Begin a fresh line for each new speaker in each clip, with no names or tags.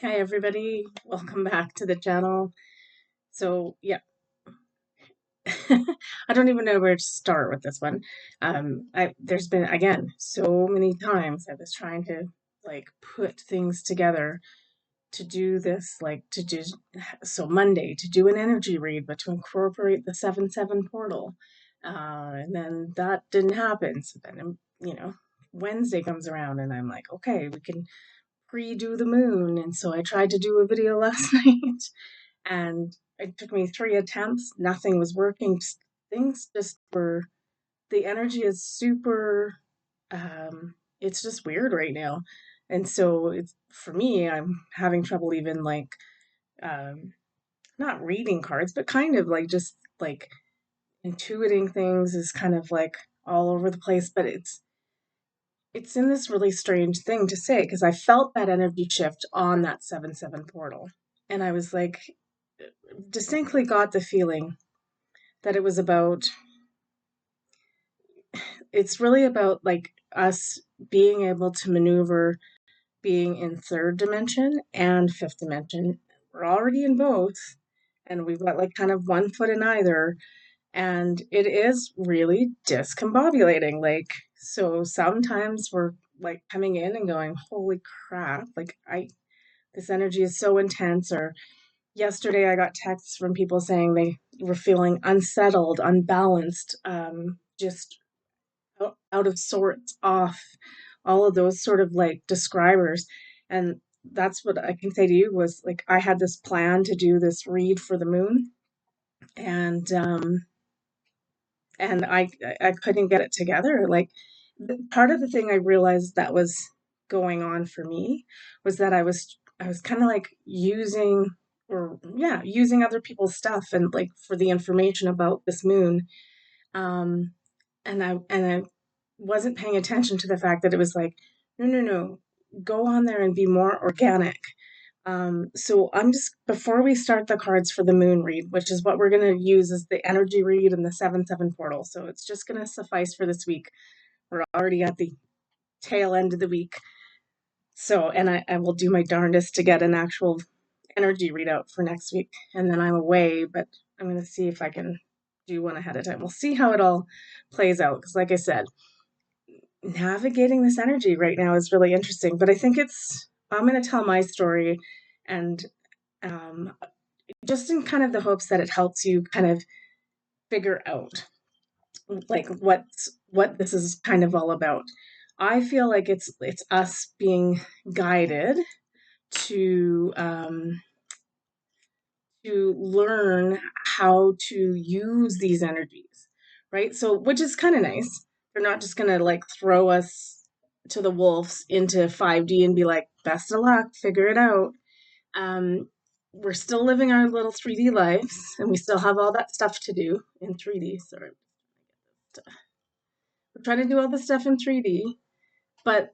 Hi everybody, welcome back to the channel. So yeah, I don't even know where to start with this one. There's been again so many times I was trying to like put things together to do this, like to do so Monday to do an energy read, but to incorporate the 7/7 portal, and then that didn't happen. So then Wednesday comes around and I'm like, okay, we can pre-do the moon, and so I tried to do a video last night. And it took me 3 attempts. Nothing was working. Things just were, the energy is super, it's just weird right now. And so it's, for me, I'm having trouble even like, um, not reading cards, but kind of like just like intuiting things is kind of like all over the place. But it's in this really strange thing to say because I felt that energy shift on that 7/7 portal. And I was like, distinctly got the feeling that it was about, it's really about like us being able to maneuver being in third dimension and fifth dimension. We're already in both, and we've got like kind of one foot in either, and it is really discombobulating. Like, so sometimes we're like coming in and going, holy crap, like this energy is so intense. Or yesterday I got texts from people saying they were feeling unsettled, unbalanced, just out of sorts, off, all of those sort of like describers. And that's what I can say to you was like I had this plan to do this read for the moon, and I couldn't get it together. Like part of the thing I realized that was going on for me was that I was kind of like using, or yeah, using other people's stuff and like for the information about this moon. um and I wasn't paying attention to the fact that it was like, no, no, no, go on there and be more organic. So I'm just, before we start the cards for the moon read, which is what we're going to use as the energy read and the 7/7 portal. So it's just going to suffice for this week. We're already at the tail end of the week. So, and I will do my darndest to get an actual energy readout for next week. And then I'm away, but I'm going to see if I can do one ahead of time. We'll see how it all plays out. Because, like I said, navigating this energy right now is really interesting. But I think I'm going to tell my story, and um, just in kind of the hopes that it helps you kind of figure out like what this is kind of all about. I feel like it's us being guided to um, to learn how to use these energies, right? So, which is kind of nice. They're not just gonna like throw us to the wolves into 5D and be like, best of luck, figure it out. Um, we're still living our little 3D lives, and we still have all that stuff to do in 3D. Sorry, we're trying to do all the stuff in 3D, but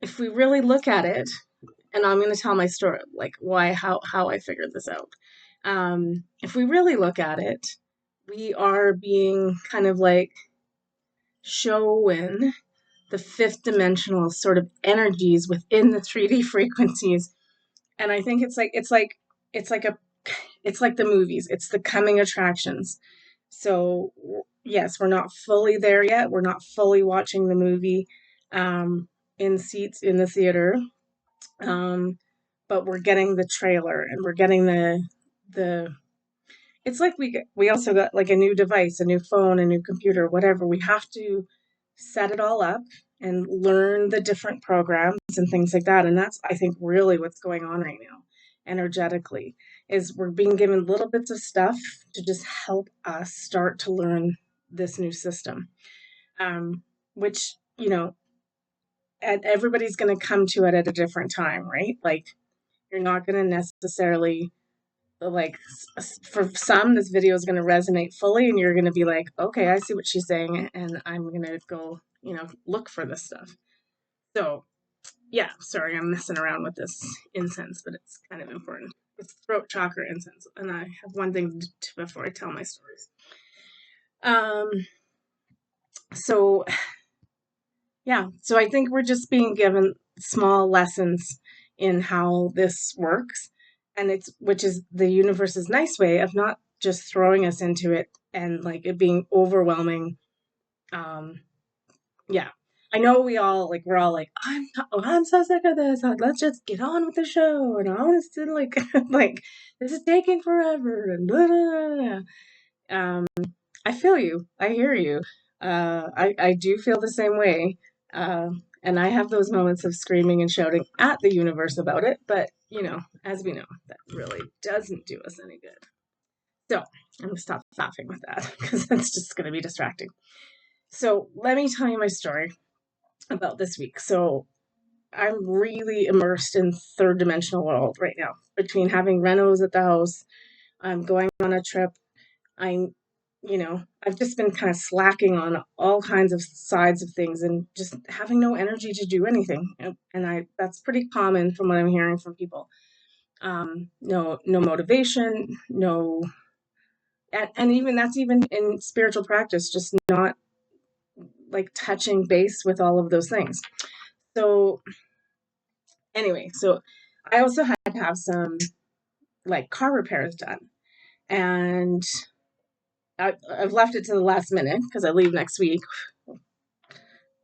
if we really look at it, and I'm going to tell my story, like why, how I figured this out. If we really look at it, we are being kind of like shown the fifth dimensional sort of energies within the 3D frequencies. And I think it's like a it's like the movies. It's the coming attractions. So yes, we're not fully there yet. We're not fully watching the movie in seats in the theater. Um, but we're getting the trailer, and we're getting the it's like we also got like a new device, a new phone, a new computer, whatever. We have to set it all up and learn the different programs and things like that. And that's, I think, really what's going on right now energetically, is we're being given little bits of stuff to just help us start to learn this new system. Which, and everybody's going to come to it at a different time, right? Like, you're not going to necessarily, like, for some, this video is going to resonate fully, and you're going to be like, okay, I see what she's saying, and I'm going to go, look for this stuff. So, yeah, sorry, I'm messing around with this incense, but it's kind of important. It's throat chakra incense, and I have one thing before I tell my stories. Um, so yeah, so I think we're just being given small lessons in how this works. And which is the universe's nice way of not just throwing us into it and like it being overwhelming. Um, yeah. I know we're all like, I'm so sick of this. Let's just get on with the show. And I want to like, like, this is taking forever. And blah, blah, blah. Um, I feel you. I hear you. I do feel the same way. And I have those moments of screaming and shouting at the universe about it. But, as we know, that really doesn't do us any good. So I'm going to stop laughing with that because that's just going to be distracting. So let me tell you my story about this week. So I'm really immersed in third dimensional world right now. Between having renos at the house, I'm going on a trip. I'm, I've just been kind of slacking on all kinds of sides of things and just having no energy to do anything. And that's pretty common from what I'm hearing from people. No motivation, no, and even that's even in spiritual practice, just not like touching base with all of those things. So anyway, so I also had to have some like car repairs done. And I've left it to the last minute because I leave next week.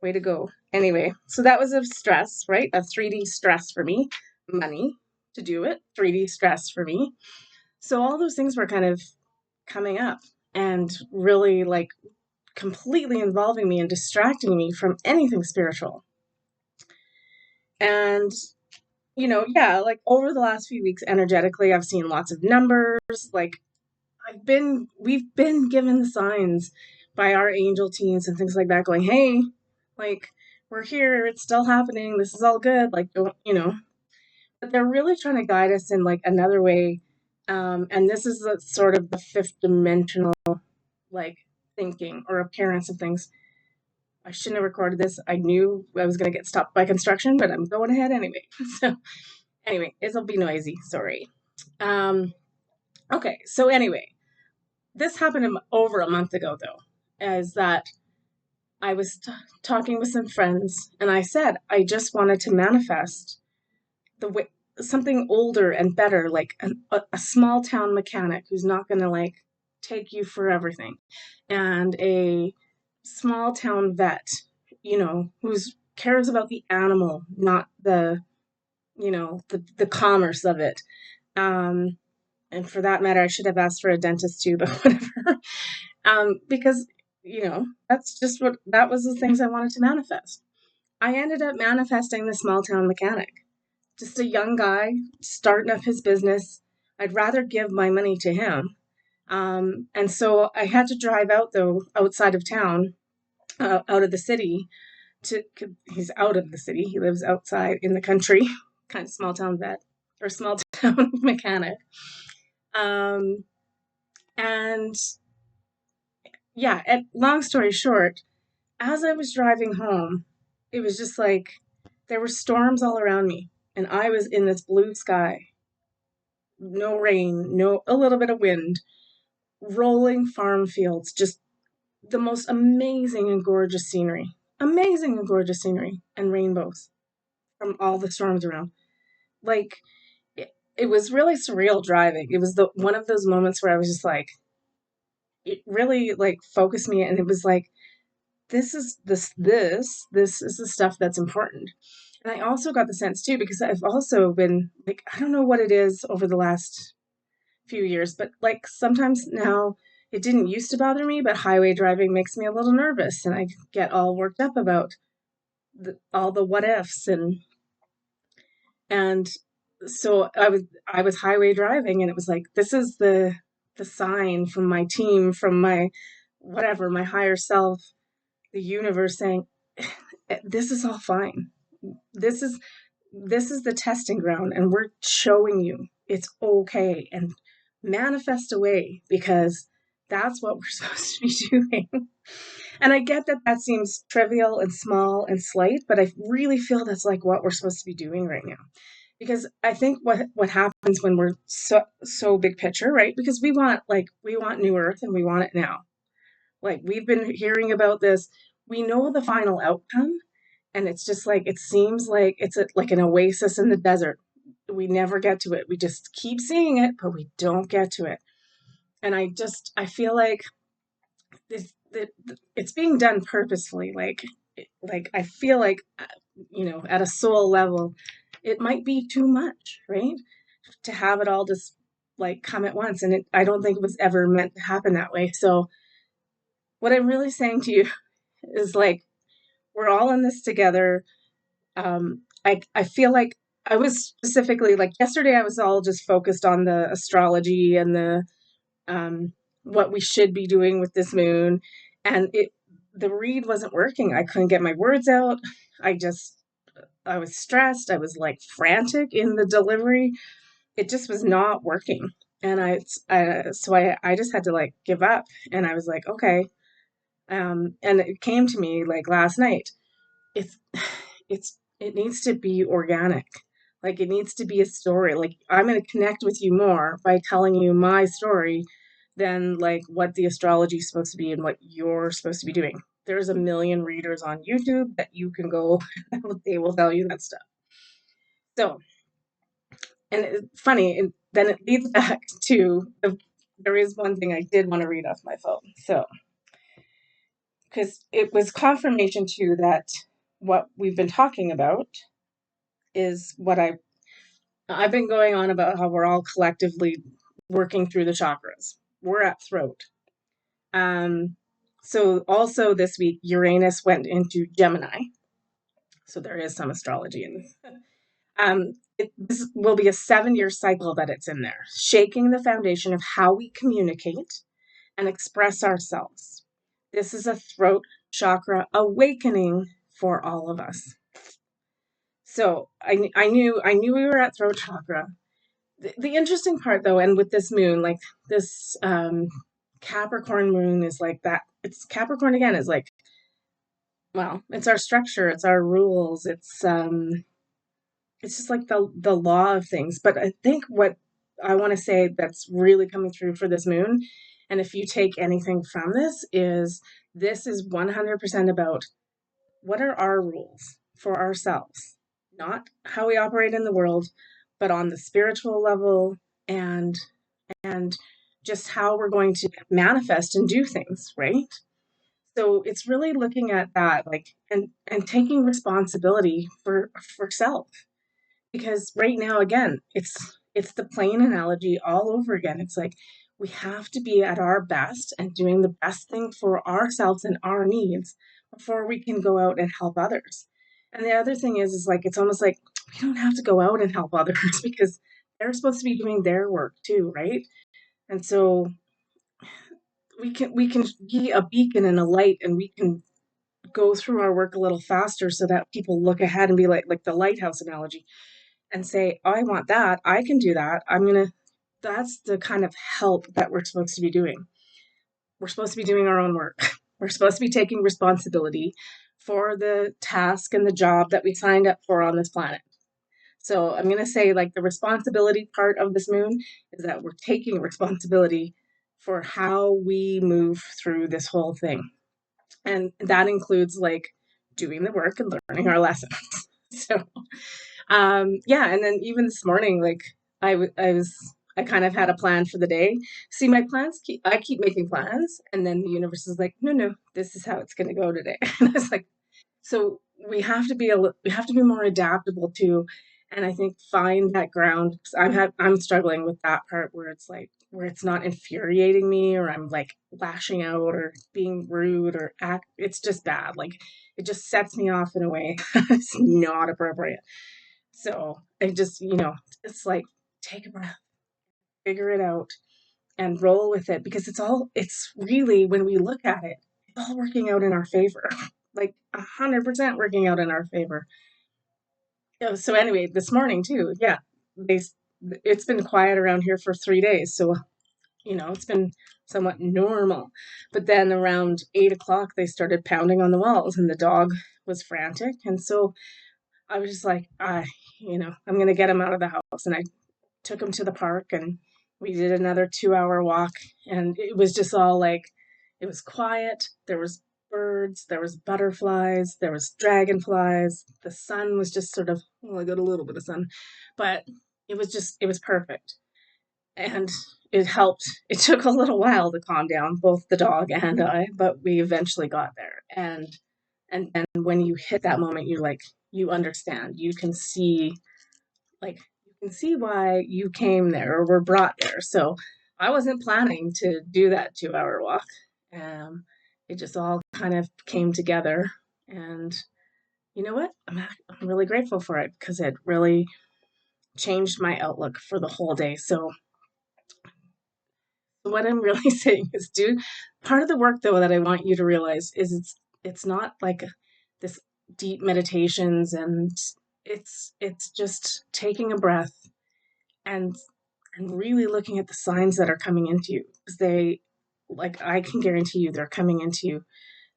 Way to go. Anyway, so that was a stress, right? A 3D stress for me. Money to do it, 3D stress for me. So all those things were kind of coming up and really like completely involving me and distracting me from anything spiritual. And yeah, like over the last few weeks, energetically, I've seen lots of numbers. Like we've been given the signs by our angel teams and things like that, going, hey, like we're here, it's still happening, this is all good. Like, don't, but they're really trying to guide us in like another way. And this is sort of the fifth dimensional, like thinking or appearance of things. I shouldn't have recorded this. I knew I was going to get stopped by construction, but I'm going ahead anyway. So anyway, it'll be noisy. Sorry. Okay. So anyway, this happened over a month ago, though, is that I was talking with some friends, and I said I just wanted to manifest the way something older and better, like a small town mechanic who's not going to like take you for everything, and a small town vet, who's cares about the animal, not the commerce of it. And for that matter, I should have asked for a dentist too, but whatever. Because, that was the things I wanted to manifest. I ended up manifesting the small town mechanic, just a young guy starting up his business. I'd rather give my money to him. And so I had to drive out, though, outside of town, out of the city. He's out of the city. He lives outside in the country, kind of small town vet or small town mechanic. Um, and yeah, and long story short, as I was driving home, it was just like there were storms all around me, and I was in this blue sky, no rain, a little bit of wind, rolling farm fields, just the most amazing and gorgeous scenery. Amazing and gorgeous scenery and rainbows from all the storms around. Like it was really surreal driving. It was the one of those moments where I was just like, it really like focused me, and it was like, this is the stuff that's important. And I also got the sense too, because I've also been like, I don't know what it is over the last few years, but like sometimes now, it didn't used to bother me, but highway driving makes me a little nervous, and I get all worked up about all the what ifs. And so I was highway driving, and it was like, this is the sign from my team, from my whatever, my higher self, the universe saying, this is all fine. This is the testing ground, and we're showing you it's okay, and manifest away, because that's what we're supposed to be doing. And I get that seems trivial and small and slight, but I really feel that's like what we're supposed to be doing right now. Because I think what happens when we're so big picture, right? Because we want new earth, and we want it now. Like we've been hearing about this. We know the final outcome, And it's just like, it seems like it's like an oasis in the desert. We never get to it. We just keep seeing it, but we don't get to it. And I feel like that it's being done purposefully. Like I feel like, at a soul level, it might be too much, right? To have it all just like come at once. And I don't think it was ever meant to happen that way. So what I'm really saying to you is like, we're all in this together. I feel like I was specifically like yesterday, I was all just focused on the astrology and um, what we should be doing with this moon. And the read wasn't working. I couldn't get my words out. I just, I was stressed. I was like frantic in the delivery. It just was not working. And I just had to like give up. And I was like, okay. And it came to me like last night. It's, it needs to be organic. Like it needs to be a story. Like I'm going to connect with you more by telling you my story than like what the astrology is supposed to be and what you're supposed to be doing. There's a million readers on YouTube that you can go, they will tell you that stuff. So, and it's funny, and then it leads back to there is one thing I did want to read off my phone. So, because it was confirmation too that what we've been talking about is what I've been going on about how we're all collectively working through the chakras. We're at throat. Um, so also this week, Uranus went into Gemini. So there is some astrology in this. This will be a 7-year cycle that it's in there, shaking the foundation of how we communicate and express ourselves. This is a throat chakra awakening for all of us. So I knew we were at throat chakra. The interesting part though, and with this moon, like this Capricorn moon is like that. It's Capricorn again is like, well, it's our structure, it's our rules, it's just like the law of things. But I think what I want to say that's really coming through for this moon, and if you take anything from this is 100% about what are our rules for ourselves, not how we operate in the world, but on the spiritual level and and just how we're going to manifest and do things, right? So it's really looking at that, like, and taking responsibility for self, because right now again it's the plane analogy all over again. It's like we have to be at our best and doing the best thing for ourselves and our needs before we can go out and help others. And the other thing is like it's almost like we don't have to go out and help others because they're supposed to be doing their work too, right? And so we can be a beacon and a light, and we can go through our work a little faster so that people look ahead and be like the lighthouse analogy and say, oh, I want that. I can do that. That's the kind of help that we're supposed to be doing. We're supposed to be doing our own work. We're supposed to be taking responsibility for the task and the job that we signed up for on this planet. So I'm going to say, like, the responsibility part of this moon is that we're taking responsibility for how we move through this whole thing. And that includes like doing the work and learning our lessons. So yeah, and then even this morning, like I kind of had a plan for the day. See, my plans I keep making plans, and then the universe is like, no, this is how it's going to go today. And I was like, so we have to be more adaptable too, and I think find that ground. 'Cause I'm struggling with that part where it's like where it's not infuriating me, or I'm like lashing out or being rude or act. It's just bad. Like it just sets me off in a way that's not appropriate. So I just, it's like take a breath, figure it out, and roll with it because it's really, when we look at it, it's all working out in our favor, like 100% working out in our favor. So anyway, this morning too, yeah, they, it's been quiet around here for 3 days. So, it's been somewhat normal. But then around 8 o'clock, they started pounding on the walls and the dog was frantic. And so I was just like, I'm going to get him out of the house. And I took him to the park and we did another 2-hour walk. And it was just all like, it was quiet. There was birds, there was butterflies, there was dragonflies. The sun was just sort of, well, I got a little bit of sun, but it was perfect. And it helped. It took a little while to calm down, both the dog and I, but we eventually got there. And when you hit that moment, you understand. You can see why you came there or were brought there. So I wasn't planning to do that 2 hour walk. Um, it just all kind of came together. And you know what? I'm really grateful for it because it really changed my outlook for the whole day. So what I'm really saying is, do part of the work though that I want you to realize is it's not like this deep meditations, and it's just taking a breath and really looking at the signs that are coming into you, because they, like, I can guarantee you they're coming into you,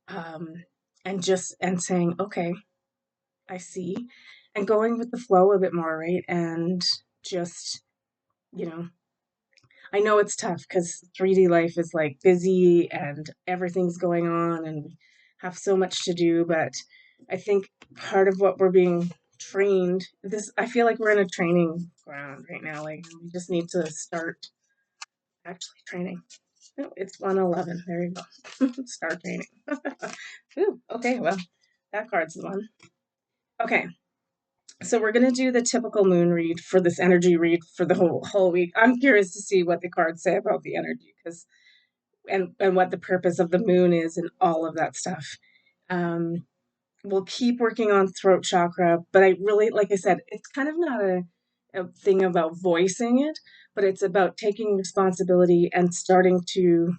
um, and saying, okay, I see, and going with the flow a bit more, right? And just, you know, I know it's tough because 3D life is like busy and everything's going on and we have so much to do. But I think part of what we're being trained, I feel like we're in a training ground right now. Like, we just need to start actually training. No, it's 111. There you go. Start training. Ooh, okay, well, that card's the one. Okay, so we're gonna do the typical moon read for this energy read for the whole week. I'm curious to see what the cards say about the energy, because and what the purpose of the moon is and all of that stuff. Um, we'll keep working on throat chakra, but I really, like I said, it's kind of not a thing about voicing it, but it's about taking responsibility and starting to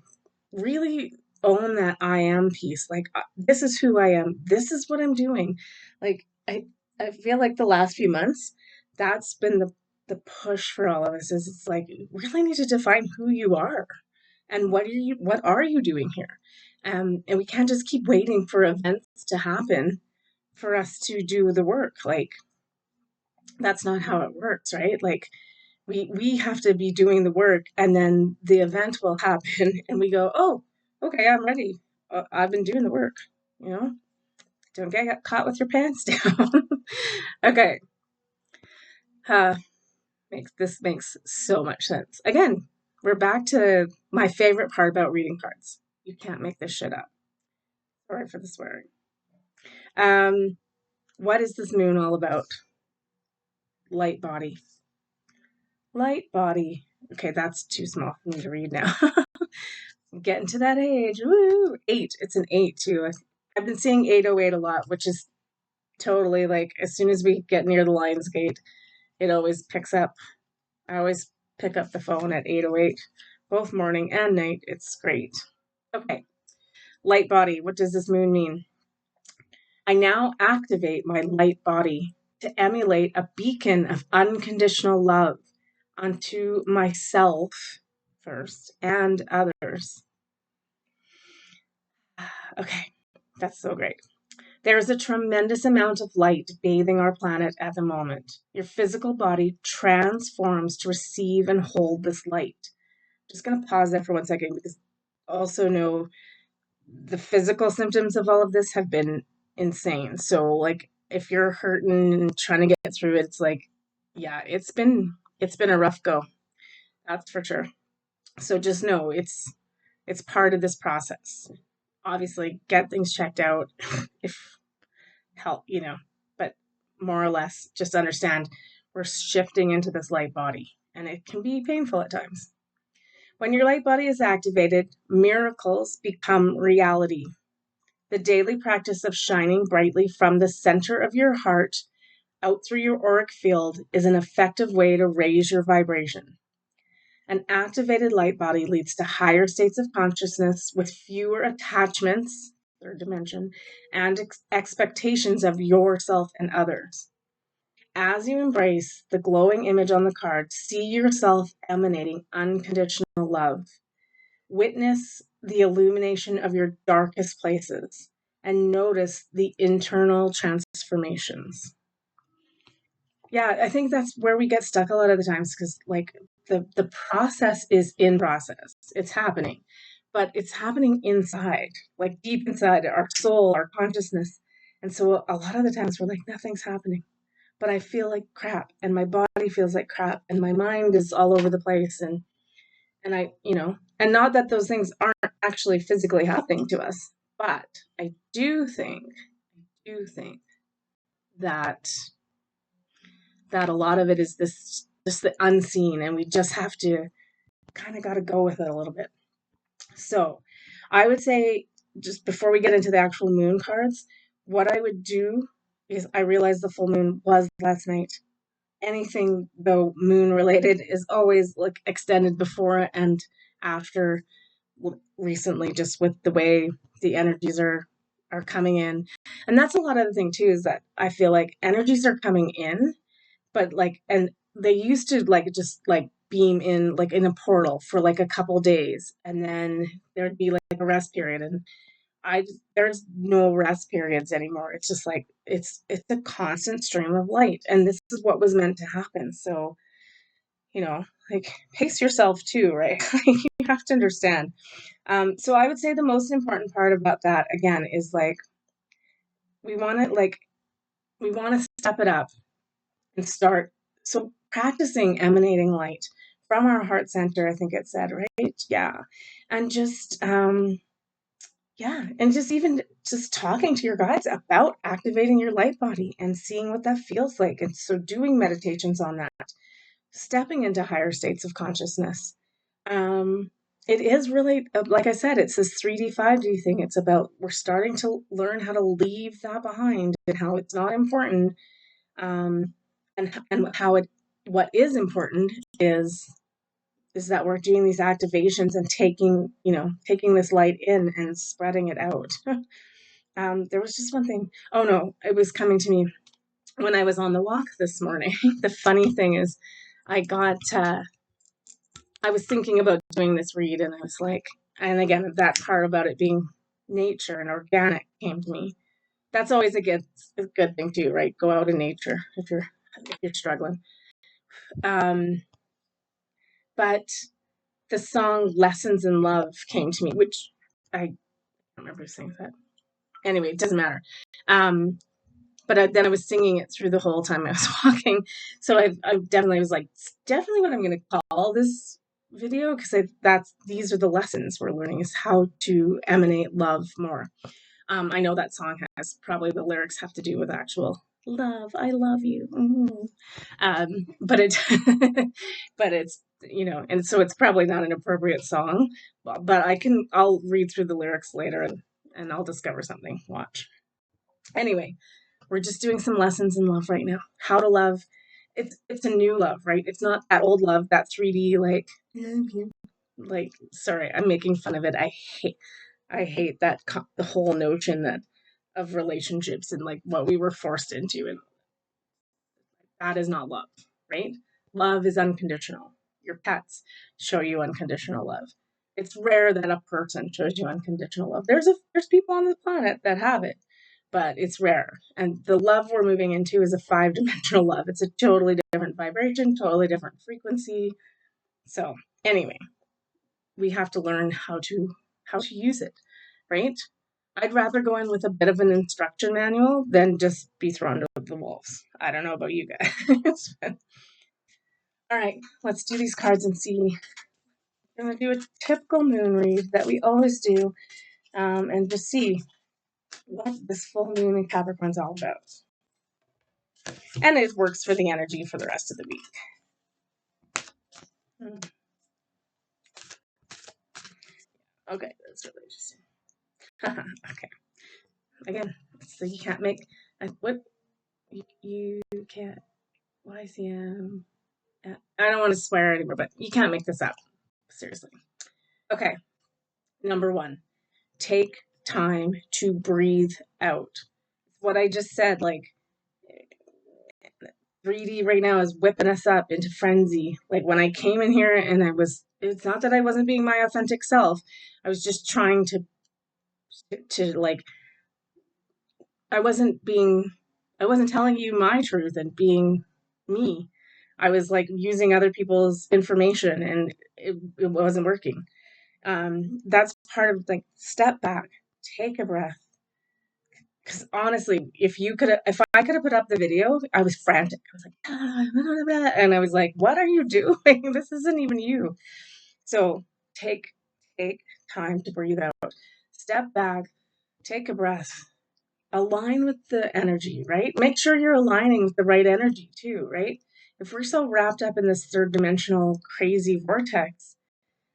really own that I am piece. Like, this is who I am. This is what I'm doing. Like, I feel like the last few months, that's been the push for all of us, is it's like, you really need to define who you are and what are you doing here. And we can't just keep waiting for events to happen for us to do the work. Like, that's not how it works, right? Like, we have to be doing the work, and then the event will happen and we go, oh, okay, I'm ready. I've been doing the work, you know. Don't get caught with your pants down. Okay. uh makes so much sense. Again, we're back to my favorite part about reading cards. You can't make this shit up. Sorry for the swearing. um what is this moon all about? Light body. Light body. Okay, that's too small for me to read now. I'm getting to that age. Woo! 8. It's an 8 too. I've been seeing 808 a lot, which is totally like, as soon as we get near the Lions Gate, it always picks up. I always pick up the phone at 808, both morning and night. It's great. Okay. Light body. What does this moon mean? I now activate my light body to emulate a beacon of unconditional love unto myself first and others. Okay, that's so great. There is a tremendous amount of light bathing our planet at the moment. Your physical body transforms to receive and hold this light. Just going to pause there for 1 second, because also know the physical symptoms of all of this have been insane. So, like, if you're hurting and trying to get through it, it's like, yeah, it's been a rough go. That's for sure. So just know it's part of this process. Obviously, get things checked out if help, but more or less just understand we're shifting into this light body, and it can be painful at times. When your light body is activated, miracles become reality. The daily practice of shining brightly from the center of your heart out through your auric field is an effective way to raise your vibration. An activated light body leads to higher states of consciousness with fewer attachments, third dimension, and expectations of yourself and others. As you embrace the glowing image on the card, see yourself emanating unconditional love. Witness the illumination of your darkest places and notice the internal transformations. Yeah, I think that's where we get stuck a lot of the times, because, like, the process is in process. It's happening. but it's happening inside, like deep inside our soul, our consciousness. And so a lot of the times we're like, nothing's happening, but I feel like crap, and my body feels like crap, and my mind is all over the place, and I, and not that those things aren't actually physically happening to us, but I do think that that a lot of it is this just the unseen, and we just have to kind of got to go with it a little bit. So I would say, just before we get into the actual moon cards, what I would do is, I realized the full moon was last night. Anything, though, moon related is always like extended before and after. Recently, just with the way the energies are coming in. And that's a lot of the thing too, is that I feel like energies are coming in, but like, and they used to like just like beam in like in a portal for like a couple days, and then there'd be like a rest period. And there's no rest periods anymore. It's just like it's a constant stream of light, and this is what was meant to happen. So, like, pace yourself too, right? You have to understand. So I would say the most important part about that, again, is like, we want to like we want to step it up and start, so practicing emanating light from our heart center, I think it said, right? Yeah. And just yeah, and just even just talking to your guides about activating your light body and seeing what that feels like. And so doing meditations on that, stepping into higher states of consciousness. Um, it is really, like I said, it's this 3D, 5D thing. It's about, we're starting to learn how to leave that behind and how it's not important. Um, and what is important is that we're doing these activations and taking this light in and spreading it out. There was just one thing. Oh no, it was coming to me when I was on the walk this morning. The funny thing is, I got, I was thinking about doing this read, and I was like, and again, that part about it being nature and organic came to me. That's always a good thing too, right? Go out in nature if you're struggling. Um, but the song "Lessons in Love" came to me, which I don't remember who sings that. Anyway, it doesn't matter. But then I was singing it through the whole time I was walking. So I definitely was like, it's definitely what I'm going to call this video, because these are the lessons we're learning, is how to emanate love more. I know that song has probably the lyrics have to do with actual love. I love you. But but it's, and so it's probably not an appropriate song, but I'll read through the lyrics later, and I'll discover something. Watch. Anyway, we're just doing some lessons in love right now. How to love. It's a new love, right? It's not that old love, that 3D like, sorry, I'm making fun of it. I hate that the whole notion that of relationships and like what we were forced into, and that is not love, right? Love is unconditional. Your pets show you unconditional love. It's rare that a person shows you unconditional love. There's people on the planet that have it, but it's rare. And the love we're moving into is a 5-dimensional love. It's a totally different vibration, totally different frequency. So anyway, we have to learn how to use it, right? I'd rather go in with a bit of an instruction manual than just be thrown to the wolves. I don't know about you guys. All right, let's do these cards and see. I'm going to do a typical moon read that we always do, and just see what this full moon in Capricorn's all about. And it works for the energy for the rest of the week. Okay, that's really interesting. Okay. Again, so you can't make what you can't. YCM. I don't want to swear anymore, but you can't make this up. Seriously. Okay. Number 1, take time to breathe out. What I just said, like, 3D right now is whipping us up into frenzy. Like, when I came in here and it's not that I wasn't being my authentic self. I was just trying to like, I wasn't telling you my truth and being me. I was like using other people's information, and it wasn't working. That's part of like step back, take a breath. Because honestly, if I could have put up the video, I was frantic. I was like, "Ah, blah, blah, blah," and I was like, what are you doing? This isn't even you. So take take time to breathe out. Step back, take a breath, align with the energy, right? Make sure you're aligning with the right energy too, right? If we're so wrapped up in this third dimensional crazy vortex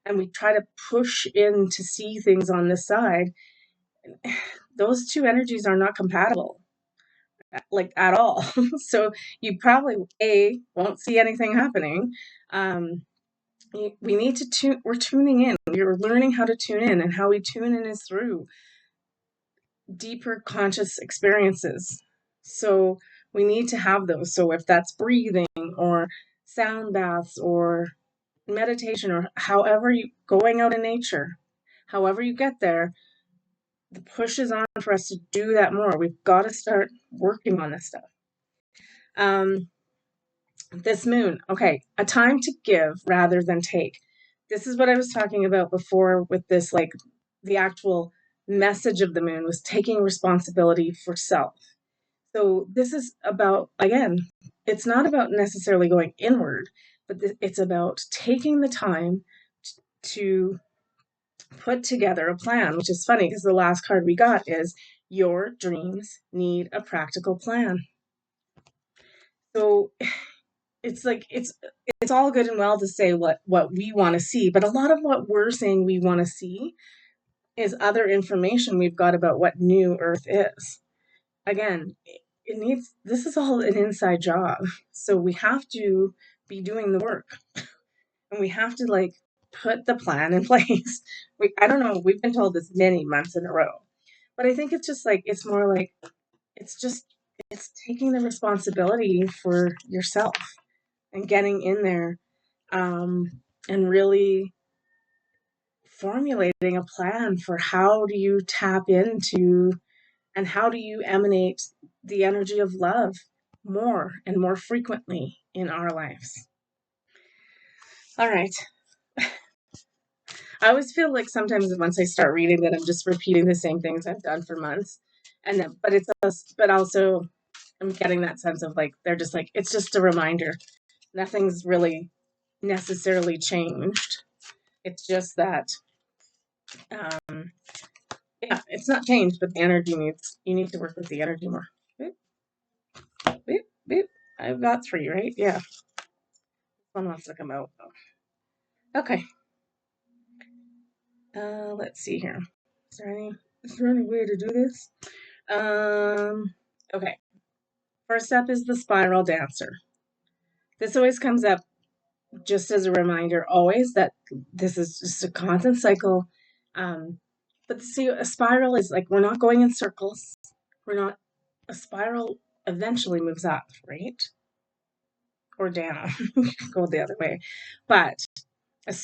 and we try to push in to see things on this side, those two energies are not compatible like at all. So you probably A won't see anything happening. Um, we need to tune, we're tuning in. We're learning how to tune in, and how we tune in is through deeper conscious experiences. So we need to have those. So if that's breathing or sound baths or meditation or however you going out in nature, however you get there, the push is on for us to do that more. We've got to start working on this stuff. Um, this moon, okay, a time to give rather than take. This is what I was talking about before with this, like the actual message of the moon was taking responsibility for self. So this is about, again, it's not about necessarily going inward, but it's about taking the time to put together a plan, which is funny because the last card we got is your dreams need a practical plan. So it's like it's all good and well to say what we want to see, but a lot of what we're saying we want to see is other information we've got about what new earth is. Again, it needs, this is all an inside job. So we have to be doing the work, and we have to like put the plan in place. I don't know, we've been told this many months in a row. But I think it's just like it's more like it's just it's taking the responsibility for yourself and getting in there, um, and really formulating a plan for how do you tap into and how do you emanate the energy of love more and more frequently in our lives. All right. I always feel like sometimes once I start reading that I'm just repeating the same things I've done for months. And then, but also I'm getting that sense of like they're just like it's just a reminder. Nothing's really necessarily changed. It's just that um yeah, it's not changed, but the energy needs, you need to work with the energy more. Boop, boop, boop. I've got three, right? Yeah. One wants to come out. Okay. Let's see here. Is there any way to do this? Okay. First up is the spiral dancer. This always comes up just as a reminder, always that this is just a constant cycle. But see, a spiral is like we're not going in circles. We're not, a spiral eventually moves up, right? Or down, go the other way. But a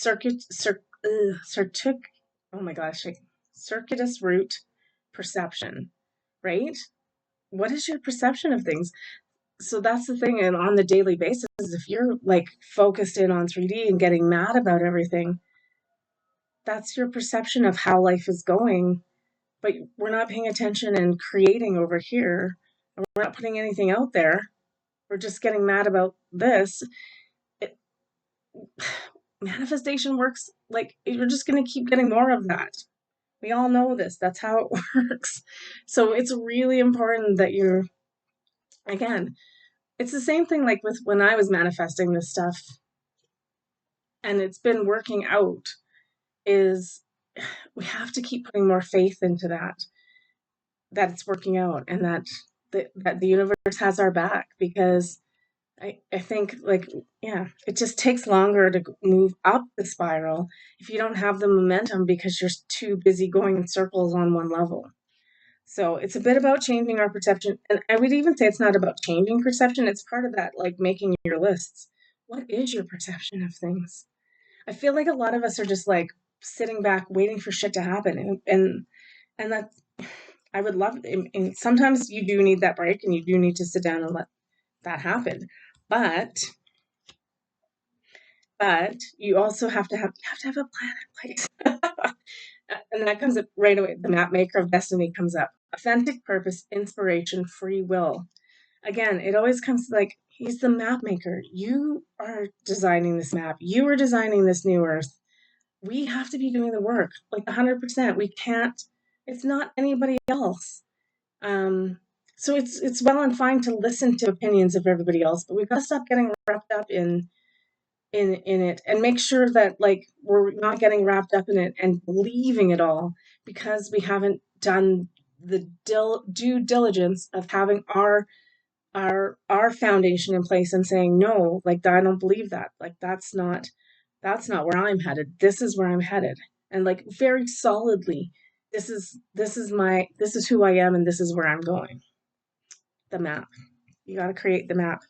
oh my gosh, circuitous route perception, right? What is your perception of things? So that's the thing, and on the daily basis, if you're like focused in on 3D and getting mad about everything, that's your perception of how life is going. But we're not paying attention and creating over here, and we're not putting anything out there. We're just getting mad about this. It, manifestation works like you're just going to keep getting more of that. We all know this. That's how it works. So it's really important that you're, again, it's the same thing like with when I was manifesting this stuff and it's been working out, is we have to keep putting more faith into that it's working out, and that the universe has our back, because I think like, yeah, it just takes longer to move up the spiral if you don't have the momentum because you're too busy going in circles on one level. So it's a bit about changing our perception. And I would even say it's not about changing perception. It's part of that, like making your lists. What is your perception of things? I feel like a lot of us are just like sitting back waiting for shit to happen. And that I would love, and sometimes you do need that break and you do need to sit down and let that happen. But But you also have to have a plan in place. And that comes up right away. The map maker of destiny comes up. Authentic purpose, inspiration, free will. Again, it always comes like he's the map maker. You are designing this map. You are designing this new earth. We have to be doing the work, like 100%. We can't. It's not anybody else. Um, so it's well and fine to listen to opinions of everybody else, but we've got to stop getting wrapped up in it and make sure that like we're not getting wrapped up in it and believing it all because we haven't done the due diligence of having our foundation in place and saying no, like I don't believe that, like that's not where I'm headed, this is where I'm headed, and like very solidly, this is who I am and this is where I'm going. The map, you got to create the map.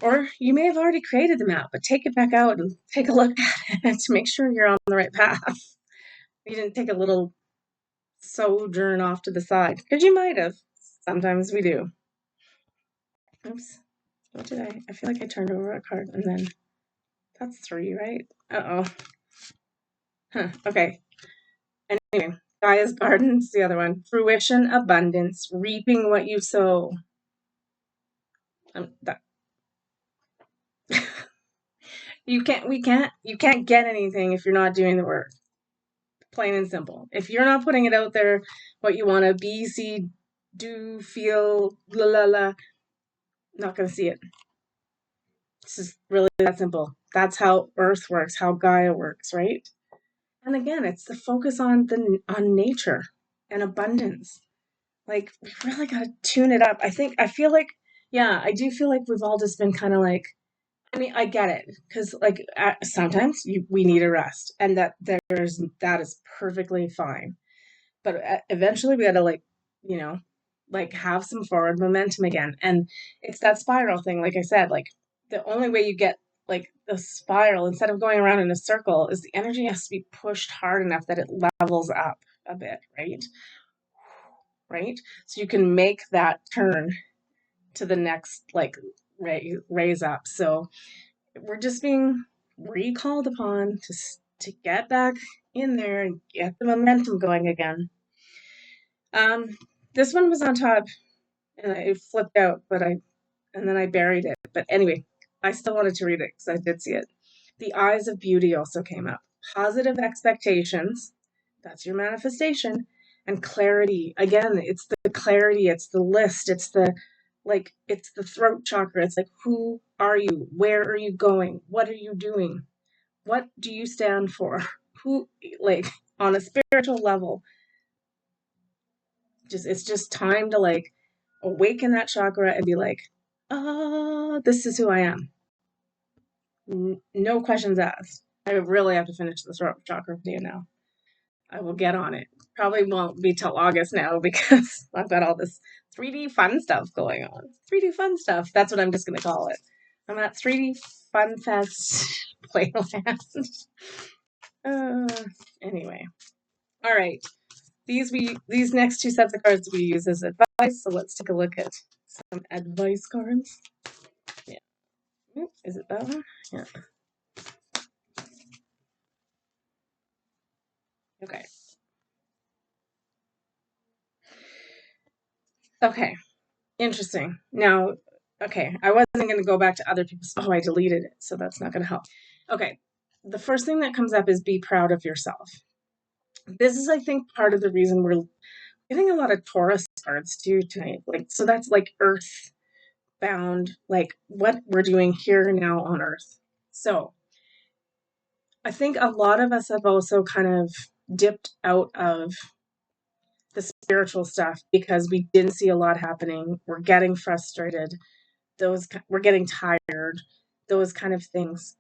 Or you may have already created the map, but take it back out and take a look at it to make sure you're on the right path. You didn't take a little sojourn off to the side, because you might have. Sometimes we do. Oops. What did I feel like I turned over a card and then that's 3, right? Uh-oh. Huh. Okay. Anyway, Gaia's Garden's the other one. Fruition, abundance, reaping what you sow. That you can't get anything if you're not doing the work. Plain and simple. If you're not putting it out there, what you want to be, see, do, feel, la la la, not going to see it. It's just really that simple. That's how Earth works, how Gaia works, right? And again, it's the focus on nature and abundance. Like we really got to tune it up. I do feel like we've all just been kind of like. I mean, I get it because like sometimes we need a rest, and that is perfectly fine. But eventually we got to like, you know, like have some forward momentum again. And it's that spiral thing. Like I said, like the only way you get like the spiral instead of going around in a circle is the energy has to be pushed hard enough that it levels up a bit, right? Right. So you can make that turn to the next like raise up. So we're just being recalled upon to get back in there and get the momentum going again. Um, this one was on top and it flipped out, and then I buried it. But anyway, I still wanted to read it because I did see it. The eyes of beauty also came up. Positive expectations, that's your manifestation, and clarity. Again, it's the clarity, it's the list, it's the throat chakra. It's like, who are you? Where are you going? What are you doing? What do you stand for? Who, like, on a spiritual level, it's just time to like awaken that chakra and be like, this is who I am. No questions asked. I really have to finish the throat chakra video now. I will get on it. Probably won't be till August now because I've got all this 3D fun stuff going on. 3D fun stuff. That's what I'm just going to call it. I'm at 3D Fun Fest Playland. Anyway. All right. These next 2 sets of cards we use as advice. So let's take a look at some advice cards. Yeah. Is it that one? Yeah. Okay. Okay. Interesting. Now, okay, I wasn't going to go back to other people's. Oh, I deleted it, so that's not going to help. Okay. The first thing that comes up is be proud of yourself. This is, I think, part of the reason we're getting a lot of Taurus cards too tonight. Like, so that's like earth bound, like what we're doing here now on earth. So I think a lot of us have also kind of dipped out of the spiritual stuff because we didn't see a lot happening. We're getting frustrated. We're getting tired. Those kind of things.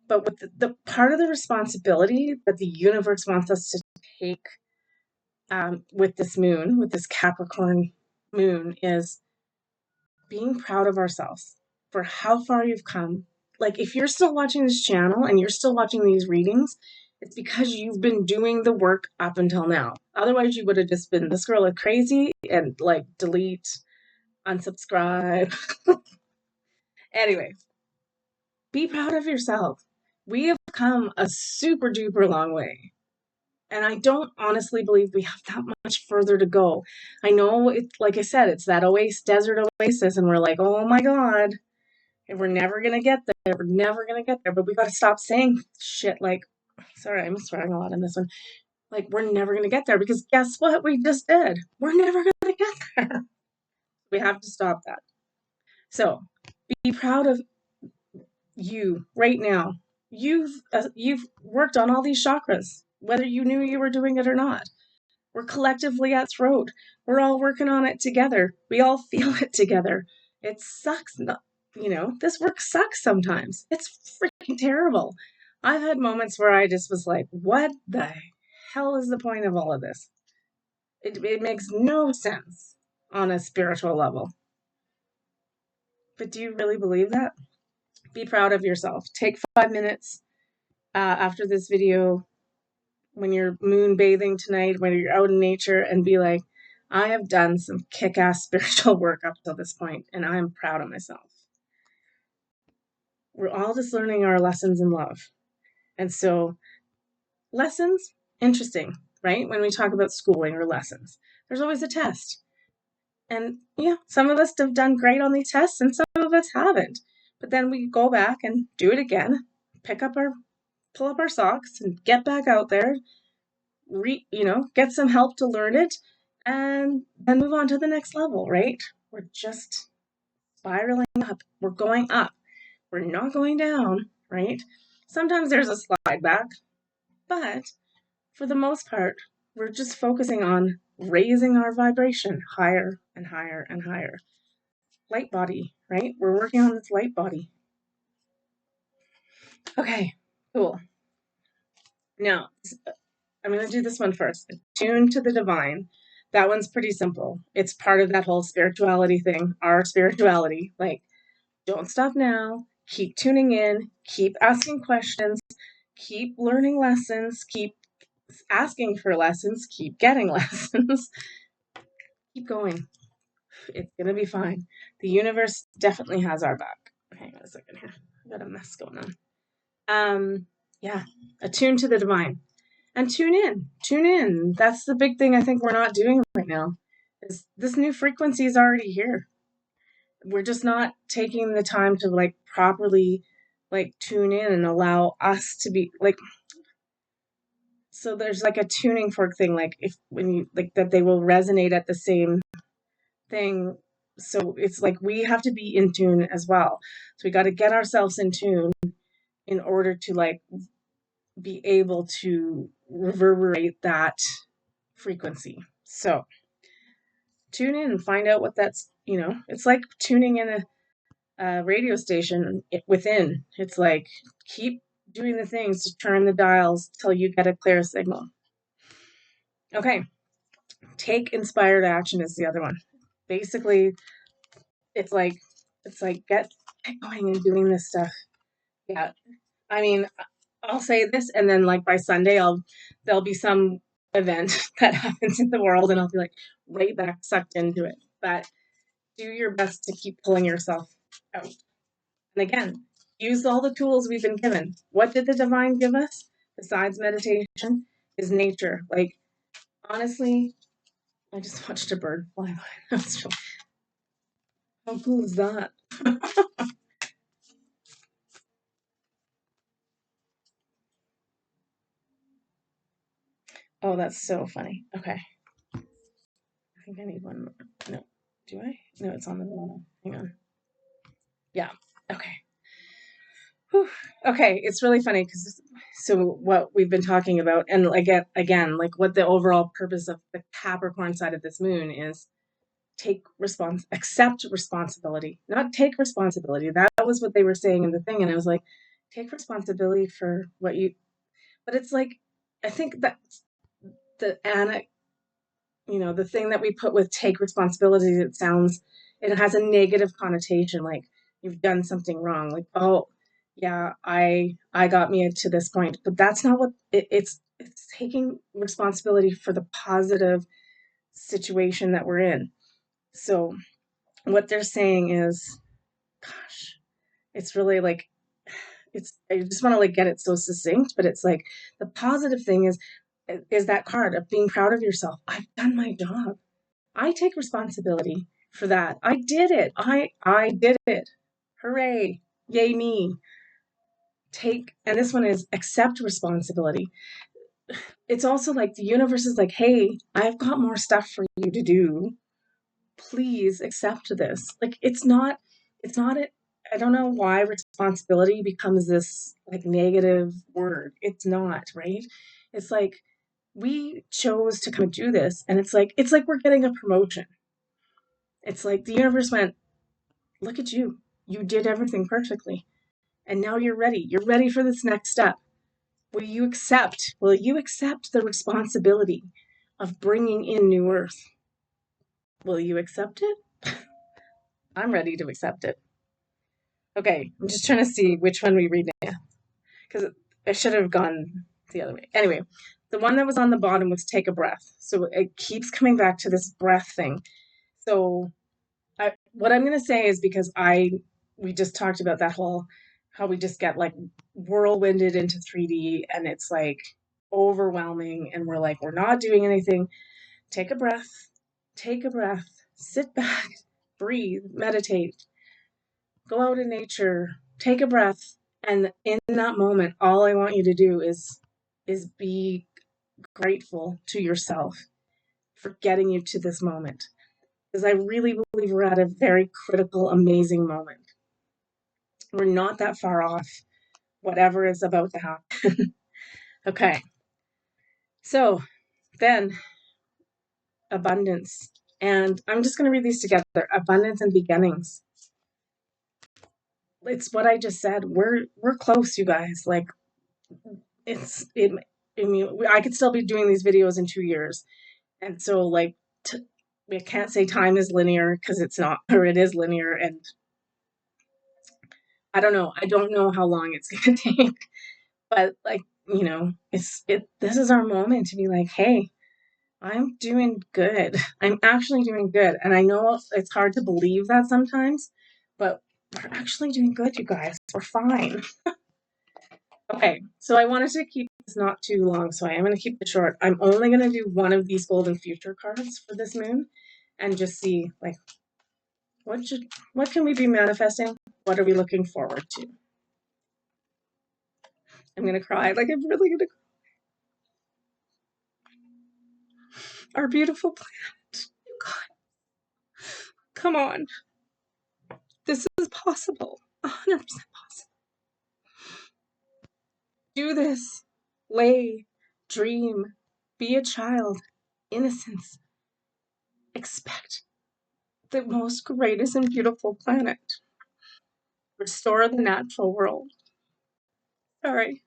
But with the part of the responsibility that the universe wants us to take with this Capricorn moon, is being proud of ourselves for how far you've come. Like if you're still watching this channel and you're still watching these readings, it's because you've been doing the work up until now. Otherwise, you would have just been, this girl is crazy, and like delete, unsubscribe. Anyway, Be proud of yourself. We have come a super duper long way. And I don't honestly believe we have that much further to go. I know it, like I said, it's that desert oasis, and we're like, oh my God, we're never gonna get there. We're never gonna get there. But we gotta stop saying shit like, sorry, I'm swearing a lot in this one. Like, we're never gonna get there, because guess what we just did? We're never gonna get there. We have to stop that. So be proud of you right now. You've worked on all these chakras, whether you knew you were doing it or not. We're collectively at throat. We're all working on it together. We all feel it together. It sucks. This work sucks sometimes. It's freaking terrible. I've had moments where I just was like, what the hell is the point of all of this? It makes no sense on a spiritual level. But do you really believe that? Be proud of yourself. Take 5 minutes after this video, when you're moon bathing tonight, when you're out in nature, and be like, I have done some kick-ass spiritual work up till this point, and I'm proud of myself. We're all just learning our lessons in love. And so, lessons, interesting, right? When we talk about schooling or lessons, there's always a test. And yeah, some of us have done great on these tests, and some of us haven't. But then we go back and do it again, pull up our socks and get back out there, get some help to learn it, and then move on to the next level, right? We're just spiraling up. We're going up. We're not going down, right? Sometimes there's a slide back, but for the most part, we're just focusing on raising our vibration higher and higher and higher. Light body, right? We're working on this light body. Okay, cool. Now, I'm going to do this one first. Attune to the divine. That one's pretty simple. It's part of that whole spirituality thing, our spirituality. Like, don't stop now. Keep tuning in. Keep asking questions. Keep learning lessons. Keep asking for lessons. Keep getting lessons. Keep going. It's going to be fine. The universe definitely has our back. Hang on a second here. I've got a mess going on. Yeah. Attune to the divine. And tune in. That's the big thing I think we're not doing right now. Is this new frequency is already here. We're just not taking the time to properly tune in and allow us to be so there's a tuning fork thing, when you that they will resonate at the same thing. So it's we have to be in tune as well. So we got to get ourselves in tune in order to be able to reverberate that frequency. So tune in and find out what that's, it's like tuning in a radio station within. It's keep doing the things to turn the dials till you get a clear signal. Okay. Take inspired action is the other one. Basically, it's get going and doing this stuff. Yeah. I mean, I'll say this, and then by Sunday there'll be some event that happens in the world, and I'll be right back sucked into it. But do your best to keep pulling yourself out. And again, use all the tools we've been given. What did the divine give us besides meditation? Is nature. Honestly, I just watched a bird fly by. How cool is that? Oh, that's so funny. Okay. I think I need one more. No. Do I? No, it's on the bottom. Hang on. Yeah. Okay. Whew. Okay. It's really funny because so what we've been talking about, and again, what the overall purpose of the Capricorn side of this moon is, accept responsibility, not take responsibility. That was what they were saying in the thing. And I was take responsibility for what you, but it's I think that the the thing that we put with take responsibility, it has a negative connotation, you've done something wrong, oh yeah, I got me to this point. But that's not what it's taking responsibility for the positive situation that we're in. So what they're saying is, gosh, it's really I just want to like get it so succinct, but it's like the positive thing is that card of being proud of yourself. I've done my job. I take responsibility for that. I did it. I did it. Hooray. Yay me. And this one is accept responsibility. It's also like the universe is like, hey, I've got more stuff for you to do. Please accept this. Like it's not it. I don't know why responsibility becomes this like negative word. It's not, right? It's like we chose to come do this, and it's like we're getting a promotion. It's like the universe went, look at you. You did everything perfectly. And now you're ready. You're ready for this next step. Will you accept the responsibility of bringing in new earth? Will you accept it? I'm ready to accept it. Okay, I'm just trying to see which one we read now because I should have gone the other way. Anyway, the one that was on the bottom was take a breath. So it keeps coming back to this breath thing. So what I'm going to say is because we just talked about that whole how we just get like whirlwinded into 3D and it's like overwhelming and we're like we're not doing anything. Take a breath. Take a breath. Sit back. Breathe. Meditate. Go out in nature. Take a breath. And in that moment, all I want you to do is be grateful to yourself for getting you to this moment. Because I really believe we're at a very critical, amazing moment. We're not that far off whatever is about to happen. Okay. So then abundance. And I'm just going to read these together. Abundance and beginnings. It's what I just said. We're close, you guys. Like I mean, I could still be doing these videos in 2 years. And so like we can't say time is linear because it's not, or it is linear. And I don't know. I don't know how long it's going to take, but like, this is our moment to be like, hey, I'm doing good. I'm actually doing good. And I know it's hard to believe that sometimes, but we're actually doing good, you guys. We're fine. Okay, so I wanted to keep this not too long, so I am going to keep it short. I'm only going to do one of these golden future cards for this moon and just see like what can we be manifesting? What are we looking forward to? I'm going to cry. Like I'm really going to our beautiful planet. God, come on. This is possible. 100% possible. Do this. Lay. Dream. Be a child. Innocence. Expect the most greatest and beautiful planet. Restore the natural world. Sorry.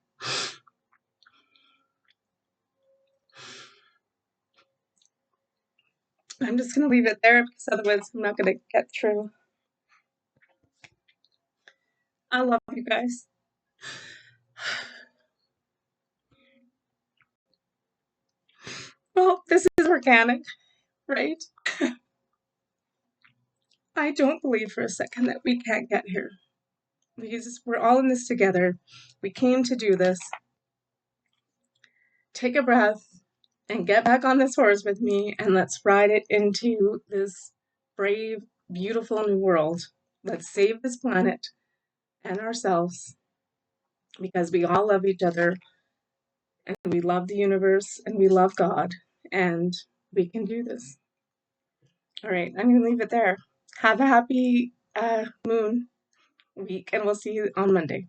I'm just going to leave it there because otherwise I'm not going to get through. I love you guys. Well, this is organic, right? I don't believe for a second that we can't get here. Because we're all in this together. We came to do this. Take a breath and get back on this horse with me and let's ride it into this brave, beautiful new world. Let's save this planet and ourselves because we all love each other and we love the universe and we love God and we can do this. All right, I'm going to leave it there. Have a happy moon week and we'll see you on Monday.